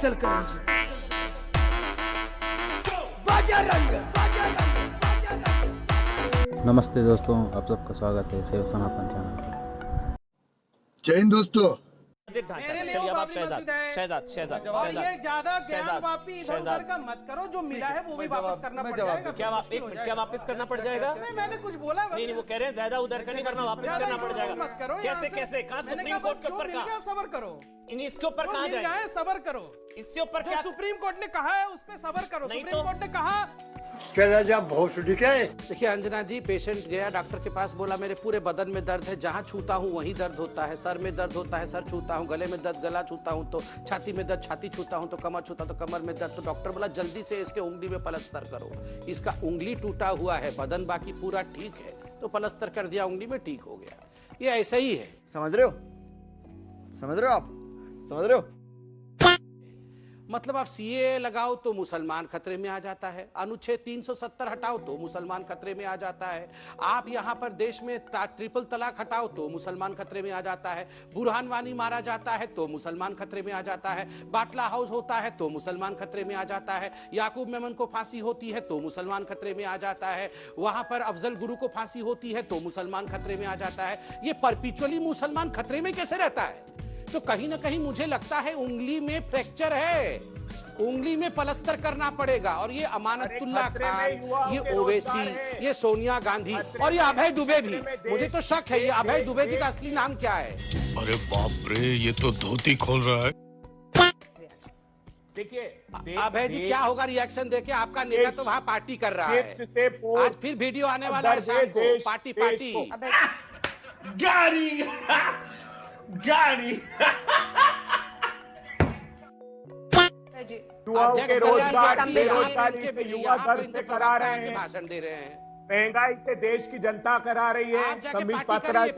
इचलकरंजी बजरंग। नमस्ते दोस्तों, आप सबका स्वागत है सेव सनातन चैनल पर। जय हिंद दोस्तों। चलिए अब आप शहजाद और ये ज्यादा ज्ञान वापी इधर उधर का मत करो, जो मिला है वो भी वापस करना पड़ जाएगा। क्या वापस करना पड़ जाएगा? मैंने कुछ बोला? नहीं, वो कह रहे हैं ज्यादा उधर का नहीं करना, वापस करना पड़ जाएगा। मत करो। कैसे कहाँ सुप्रीम कोर्ट के ऊपर कहा? सबर करो। इसके ऊपर कहाँ जाए? सबर करो। इसके ऊपर जो सुप्रीम कोर्ट ने कहा है उस पे सबर करो। सुप्रीम कोर्ट ने कहा देखिए अंजना जी, पेशेंट गया डॉक्टर के पास, बोला मेरे पूरे बदन में दर्द है, जहाँ छूता हूँ वहीं दर्द होता है, सर में दर्द होता है, सर छूता हूँ, गले में दर्द, गला छूता हूँ तो छाती में दर्द, छाती छूता हूँ तो कमर छूता तो कमर में दर्द। तो डॉक्टर बोला जल्दी से इसके उंगली में पलस्तर करो, इसका उंगली टूटा हुआ है, बदन बाकी पूरा ठीक है, तो पलस्तर कर दिया, उंगली में ठीक हो गया। ये ऐसा ही है। समझ रहे हो? समझ रहे हो आप? समझ रहे हो? मतलब आप सीए लगाओ तो मुसलमान खतरे में आ जाता है, अनुच्छेद 370 हटाओ तो मुसलमान खतरे में आ जाता है, आप यहाँ पर देश में ट्रिपल तलाक हटाओ तो मुसलमान खतरे में आ जाता है, बुरहान वानी मारा जाता है तो मुसलमान खतरे में आ जाता है, बाटला हाउस होता है तो मुसलमान खतरे में आ जाता है, याकूब मेमन को फांसी होती है तो मुसलमान खतरे में आ जाता है, वहां पर अफजल गुरु को फांसी होती है तो मुसलमान खतरे में आ जाता है। ये परपिचुअली मुसलमान खतरे में कैसे रहता है? तो कहीं ना कहीं मुझे लगता है उंगली में फ्रैक्चर है, उंगली में पलस्तर करना पड़ेगा। और ये अमानतुल्लाह खान, ये ओवैसी, ये सोनिया गांधी और ये अभय दुबे भी, मुझे तो शक है ये अभय दुबे जी का असली नाम क्या है। अरे बाप रे, ये तो धोती खोल रहा है। देखिए अभय जी क्या होगा रिएक्शन देके? आपका नेता तो वहाँ पार्टी कर रहा है, आज फिर वीडियो आने वाला है शाम को, पार्टी पार्टी। गाड़ी गाड़ी भाषण दे रहे हैं, महंगाई से देश की जनता करा रही है। संबित पात्रा जी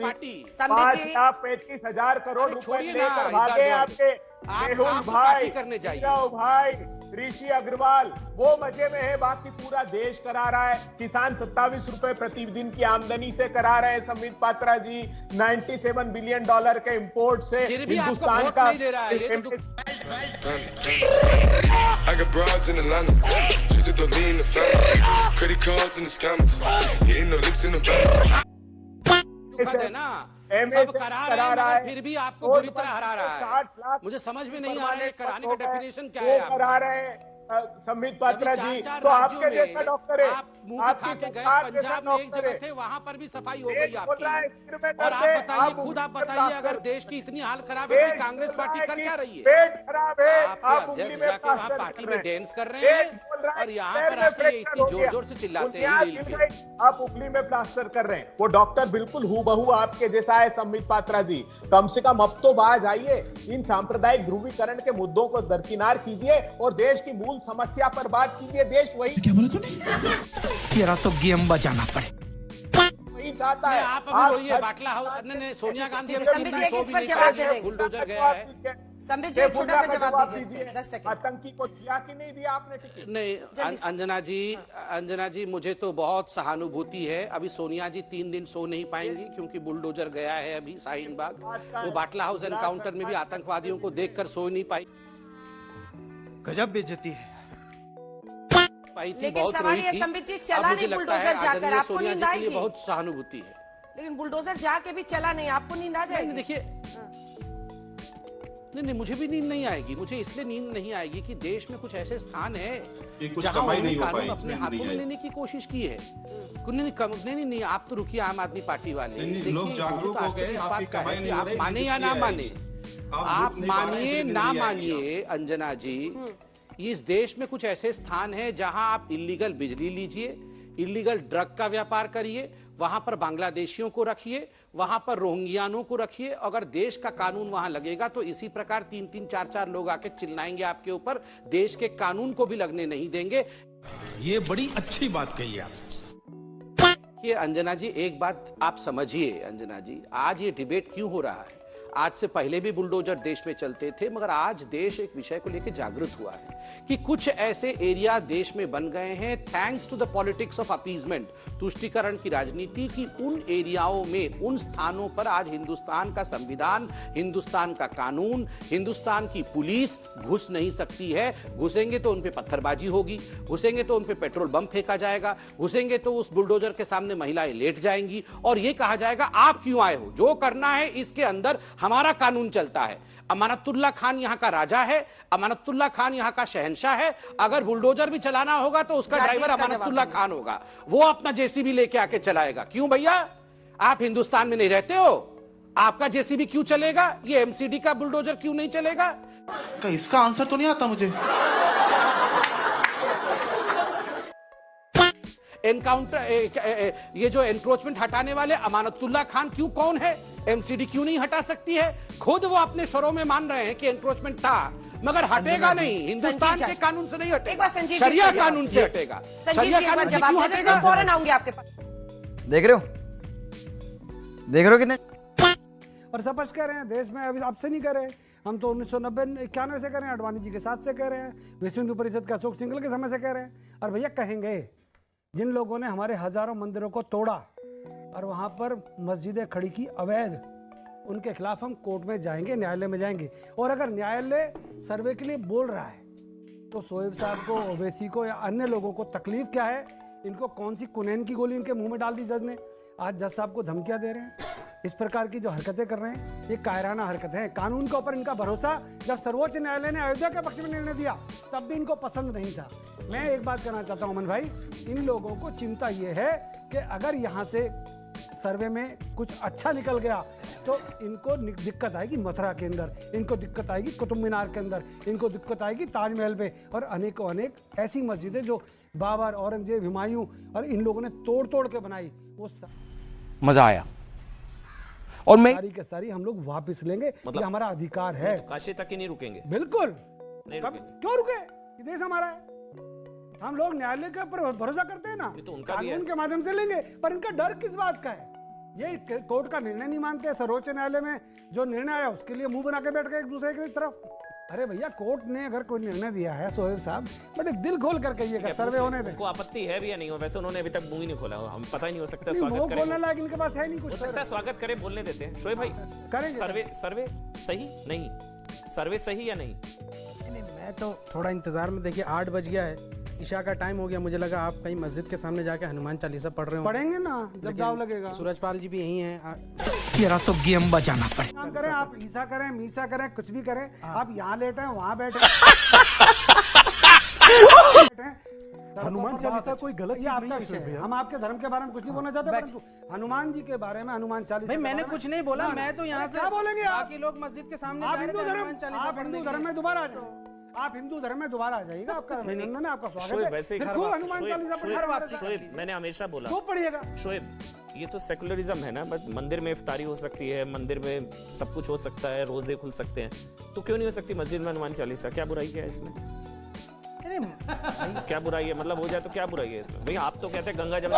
5,35,000 करोड़ रुपए लेकर भागे आपके मेहुल भाई, भाई ऋषि अग्रवाल, वो मजे में है, बाकी पूरा देश करा रहा है। किसान 27 रुपए प्रतिदिन की आमदनी से करा रहे हैं। संबित पात्रा जी 97 बिलियन डॉलर के इंपोर्ट से हिंदुस्तान का I got broads in Atlanta, just to throw me in the family, credit cards in the scammers, hitting the licks in the bank. है ना, सब करा रहा है, फिर भी आपको बुरी तरह हरा रहा है। मुझे समझ में नहीं आ रहा है कराने का डेफिनेशन क्या है। करा रहे हैं संबित पात्रा जी, तो आपके जैसा डॉक्टर है, आपकी पंजाब में एक जगह थे, वहां पर भी सफाई हो गई आपकी। और आप बताइए, खुद आप बताइए, अगर देश की इतनी हाल खराब है तो कांग्रेस पार्टी कर क्या रही है? पेट खराब है, आप अध्यक्ष जाके वहाँ पार्टी में डांस कर रहे हैं और यहाँ पर आके इतनी जोर जोर से चिल्लाते हैं। आप उंगली में प्लास्टर कर रहे हैं। वो डॉक्टर बिल्कुल हूबहू आपके जैसा है संबित पात्रा जी। कम से कम अब तो बाज आइए, इन सांप्रदायिक ध्रुवीकरण के मुद्दों को दरकिनार कीजिए और देश की मूल समस्या पर बात कीजिए। देश वही क्या बोला तूने? तेरा तो गेम बजाना पड़े। वही चाहता है। आप अभी वही है, बाटला हाउस ने सोनिया गांधी बुलडोजर गया है। संबित जी छोटा सा जवाब दीजिए, 10 सेकंड। आतंकी को दिया कि नहीं दिया आपने टिकट? नहीं अंजना जी मुझे तो बहुत सहानुभूति है। अभी सोनिया जी 3 दिन सो नहीं पाएंगी क्योंकि बुलडोजर गया है अभी शाहीन बाग। वो बाटला हाउस एनकाउंटर में भी आतंकवादियों को देखकर सो नहीं पाई। गजब बेइज्जती है। लेकिन सवाल ये संबित जी चला नहीं बुलडोजर जाकर, आपको नींद आएगी? बहुत सहानुभूति है, लेकिन बुलडोजर जाके भी चला नहीं, आपको नींद आ जाएगी? देखिए नहीं, मुझे भी नींद नहीं आएगी। मुझे इसलिए नींद नहीं आएगी कि देश में कुछ ऐसे स्थान है जहां उन्होंने कानून अपने हाथों में लेने की कोशिश की है। नहीं, आप तो रुकिए, आम आदमी पार्टी वाले, देखिए मुझे तो आश्चर्य इस बात का है कि आप माने या ना माने, आप मानिए ना मानिए अंजना जी, इस देश में कुछ ऐसे स्थान हैं जहां आप इलीगल बिजली लीजिए, इलीगल ड्रग का व्यापार करिए, वहां पर बांग्लादेशियों को रखिए, वहां पर रोहिंग्यानों को रखिए। अगर देश का कानून वहां लगेगा तो इसी प्रकार 3-3, 4-4 लोग आके चिल्लाएंगे आपके ऊपर, देश के कानून को भी लगने नहीं देंगे। ये बड़ी अच्छी बात कही आप। ये अंजना जी एक बात आप समझिए, अंजना जी आज ये डिबेट क्यों हो रहा है? आज से पहले भी बुलडोजर देश में चलते थे, मगर आज देश एक विषय को लेकर जागृत हुआ है कि कुछ ऐसे एरिया देश में बन गए हैं thanks to the politics of appeasement, तुष्टीकरण की राजनीति की। उन एरियाओं में, उन स्थानों पर आज हिंदुस्तान का संविधान, हिंदुस्तान का कानून, हिंदुस्तान की पुलिस घुस नहीं सकती है। घुसेंगे तो उन पे पत्थरबाजी होगी, घुसेंगे तो उन पे पेट्रोल बम फेंका जाएगा, घुसेंगे तो उस बुलडोजर के सामने महिलाएं लेट जाएंगी और यह कहा जाएगा आप क्यों आए हो, जो करना है इसके अंदर हमारा कानून चलता है। अमानतुल्लाह खान यहां का राजा है, अमानतुल्लाह खान यहां का शहंशाह है। अगर बुलडोजर भी चलाना होगा तो उसका ड्राइवर अमानतुल्लाह खान होगा, वो अपना जेसीबी लेके आके चलाएगा। क्यों भैया, आप हिंदुस्तान में नहीं रहते हो? आपका जेसीबी क्यों चलेगा? ये एमसीडी का बुलडोजर क्यों नहीं चलेगा? इसका आंसर तो नहीं आता मुझे। एनकाउंटर, ये जो एनक्रोचमेंट हटाने वाले अमानतुल्लाह खान क्यों, कौन है? एमसीडी क्यों नहीं हटा सकती है? खुद वो अपने स्वरों में मान रहे हैं कि एनक्रोचमेंट था, मगर हटेगा नहीं, हिंदुस्तान के कानून से नहीं हटेगा, शरिया कानून से हटेगा। शरिया कानून से क्यों हटेगा? फौरन आऊंगी आपके पास। देख रहे हो कितने और सब कह रहे हैं देश में, अभी आपसे नहीं कह रहे, हम तो 1990-91 से कह रहे हैं, अडवाणी जी के साथ से कह रहे हैं, विश्व हिंदू परिषद का अशोक सिंघल के समय से कह रहे हैं। और भैया कहेंगे, जिन लोगों ने हमारे हजारों मंदिरों को तोड़ा और वहाँ पर मस्जिदें खड़ी की अवैध, उनके खिलाफ हम कोर्ट में जाएंगे, न्यायालय में जाएंगे। और अगर न्यायालय सर्वे के लिए बोल रहा है तो शोएब साहब को, ओवैसी को या अन्य लोगों को तकलीफ क्या है? इनको कौन सी कुनैन की गोली इनके मुंह में डाल दी जज ने? आज जज साहब को धमकियां दे रहे हैं। इस प्रकार की जो हरकतें कर रहे हैं ये कायराना हरकत है। कानून के ऊपर इनका भरोसा, जब सर्वोच्च न्यायालय ने अयोध्या के पक्ष में निर्णय दिया तब भी इनको पसंद नहीं था। मैं एक बात कहना चाहता हूं अमन भाई, इन लोगों को चिंता ये है कि अगर यहाँ से सर्वे में कुछ अच्छा निकल गया तो इनको दिक्कत आएगी मथुरा के अंदर, इनको दिक्कत आएगी कुतुब मीनार के अंदर, इनको दिक्कत आएगी ताजमहल पे, और अनेकों अनेक ऐसी मस्जिदें जो बाबर, औरंगजेब, हुमायूं और इन लोगों ने तोड़ तोड़ के बनाई, वो मजा आया। और मैं सारी के सारी हम लोग वापस लेंगे, मतलब, ये हमारा अधिकार है। तो काशी तक ही नहीं रुकेंगे? बिल्कुल नहीं रुकेंगे। क्यों रुके? ये देश हमारा है, हम लोग न्यायालय के ऊपर भरोसा करते हैं ना, तो उनका कानून के माध्यम से लेंगे। पर इनका डर किस बात का है? ये कोर्ट का निर्णय नहीं मानते, सर्वोच्च न्यायालय में जो निर्णय आया उसके लिए मुंह बना के बैठ गए एक दूसरे की तरफ। अरे भैया, कोर्ट ने अगर कोई निर्णय दिया है शोएब साहब, बड़े दिल खोल कर कहिएगा, सर्वे होने दें। उनको आपत्ति है भी या नहीं हो? वैसे उन्होंने अभी तक मुंह ही नहीं खोला, हम पता ही नहीं हो सकता। स्वागत करें, बोलने लायक इनके पास है नहीं कुछ। हो सकता है स्वागत करें, बोलने देते हैं। शोएब भाई करेंगे सर्वे सही नहीं, सर्वे सही या नहीं? मैं तो थोड़ा इंतजार में, देखिए 8 बज गया है, ईशा का टाइम हो गया, मुझे लगा आप कहीं मस्जिद के सामने जाके हनुमान चालीसा पढ़ रहे हो। पढ़ेंगे ना जब दाव लगेगा। सूरजपाल जी भी यही हैं। तेरा तो गेम बजाना पड़े। काम करें आप, ईसा करें, मीसा करें, कुछ भी करें, आप यहाँ लेटे हैं, वहाँ बैठे हनुमान चालीसा कोई गलत चीज नहीं है। हम आपके धर्म के बारे में कुछ नहीं बोलना चाहते, परंतु हनुमान जी के बारे में, हनुमान चालीसा, भाई मैंने कुछ नहीं बोला, मैं तो यहाँ से क्या बोलेंगे? बाकी लोग मस्जिद के सामने जा रहे थे हनुमान चालीसा पढ़ने। हिंदू धर्म में दोबारा आ जाओ, आप हिंदू धर्म में दोबारा आ जाइएगा, आपका अभिनंदन है, आपका स्वागत है। वैसे हनुमान चालीसा शोएब, मैंने हमेशा बोला वो पढ़िएगा। शोएब, ये तो सेकुलरिज्म है ना, बट मंदिर में इफ्तारी हो सकती है, मंदिर में सब कुछ हो सकता है, रोजे खुल सकते हैं, तो क्यों नहीं हो सकती मस्जिद में हनुमान चालीसा? क्या बुराई है इसमें? क्या बुराई है? मतलब हो जाए तो क्या बुराई है इसमें? भैया आप तो कहते हैं गंगा जमुना,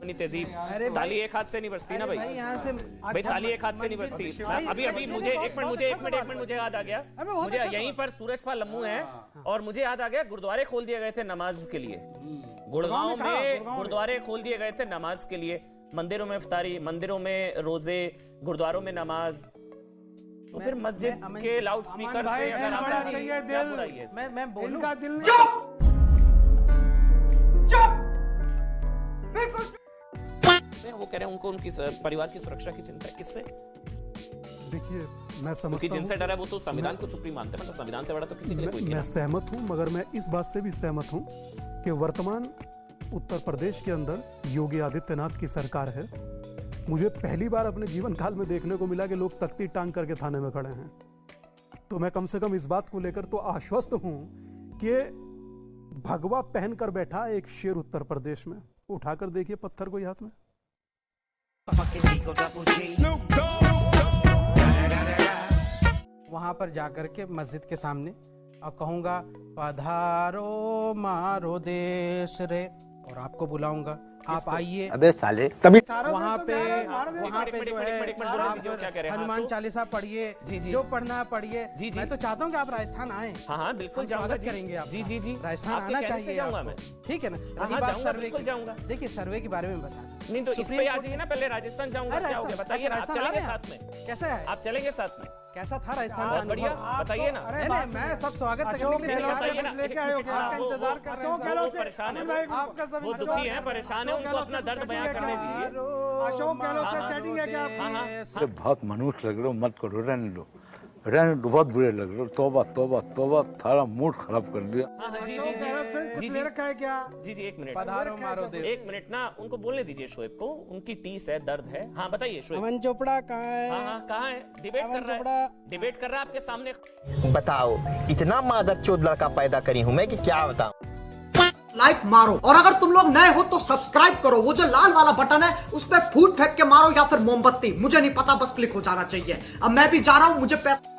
तहजीब, ताली एक हाथ से नहीं बजती ना भाई। भाई ताली एक हाथ से नहीं बजती। अभी मुझे एक मिनट मुझे याद आ गया, मुझे यहीं पर सूरजपाल लम्बू है और मुझे याद आ गया, गुरुद्वारे खोल दिए गए थे नमाज के लिए, गुड़गांव में गुरुद्वारे खोल दिए गए थे नमाज के लिए, मंदिरों में इफ्तारी, मंदिरों में रोजे, गुरुद्वारों में नमाज, तो फिर मस्जिद के लाउड स्पीकर से अगर आप क्या बुराई है? मैं बोलूंगा दिल वो कह रहे हैं उनको उनकी परिवार की सुरक्षा की चिंता है। किससे? देखिए, मैं समझता हूं, जिनसे डर है वो तो संविधान को सुप्रीम मानते हैं, मतलब संविधान से बड़ा तो किसी के लिए कोई नहीं। मैं सहमत हूं, मगर मैं इस बात से भी सहमत हूं कि वर्तमान उत्तर प्रदेश के अंदर योगी आदित्यनाथ की सरकार है। मुझे पहली बार अपने जीवन काल में देखने को मिला कि लोग तख्ती टांग करके थाने में खड़े हैं। तो मैं कम से कम इस बात को लेकर तो आश्वस्त हूं कि भगवा पहनकर बैठा एक शेर उत्तर प्रदेश में, उठाकर देखिए पत्थर को हाथ में। वहां पर जाकर के मस्जिद के सामने और कहूंगा पधारो मारो देश रे, और आपको बुलाऊंगा आप आइए अबे साले तभी चारों वहाँ दोस्तों पे बिहार में मार देंगे। वहाँ पे जो है आप क्या कह रहे हैं? हनुमान हाँ, तो- चालीसा पढ़िए, जी, जी। जो पढ़ना है पढ़िए। जी, जी। मैं तो चाहता हूँ कि आप राजस्थान आए। हाँ हाँ बिल्कुल हम जाऊंगा स्वागत जी। करेंगे आपका। जी जी जी राजस्थान आपके आना कहने से चाहिए जाऊंगा आपको। मैं। ठीक है ना? हाँ, रही बात जाऊंगा, सर्वे बिल्कुल की, जाऊंगा। देखिए सर्वे के बारे में बता नहीं तो इस सुप्रीम पे आ कोर्ट- जाइए ना, पहले राजस्थान जाऊंगा, अरे क्या हो गया राजस्थान- बताइए ना, आप राजस्थान आ चलेंगे रहे हैं? साथ में? कैसा है? आप चलेंगे साथ में? कैसा था राजस्थान का बहुत बढ़िया, अनुभव? बताइए ना। नहीं नहीं, मैं सब स्वागत करने अशोक के लिए गहलोत तैयार बताइए हूँ। ना, लेके आए हो क्या? आपका इंतजार कर रहे हैं अशोक सब। गहलोत वो परेशान है, अमन भाई, आपका सब वो इंतजार दुखी कर है, रहे परेशान है, उनको अपना दर्द बयां करने दीजिए। अशोक गहलोत से सेटिंग है क्या आपकी? हाँ, हाँ। अरे बहुत मनुष्य लग रहे हो, मत करो, रहने दो, बहुत बुरे लग रहे हो। तौबा तौबा तौबा, सारा मूड खराब कर दिया। हाँ हाँ, जी जी अशोक जी गहलोत फिर जी कुछ जी ले रखा है क्या? जी जी एक मिनट, पधारो मारो देश। एक मिनट ना, उनको बोलने दीजिए शोएब को, उनकी टीस है, दर्द है। हाँ बताइए शोएब। अमन चोपड़ा कहाँ है? हाँ हाँ कहाँ है? डिबेट अमन कर रहा चोपड़ा। है, डिबेट कर रहा है आपके सामने। बताओ इतना मादरचोद लड़का पैदा करी हूँ मैं कि क्या बताऊं। लाइक मारो, और अगर तुम लोग नए हो तो सब्सक्राइब करो। वो जो लाल वाला बटन है उस पर फूट फेंक के मारो या फिर मोमबत्ती, मुझे नहीं पता, बस क्लिक हो जाना चाहिए। अब मैं भी जा रहा हूं, मुझे पैसा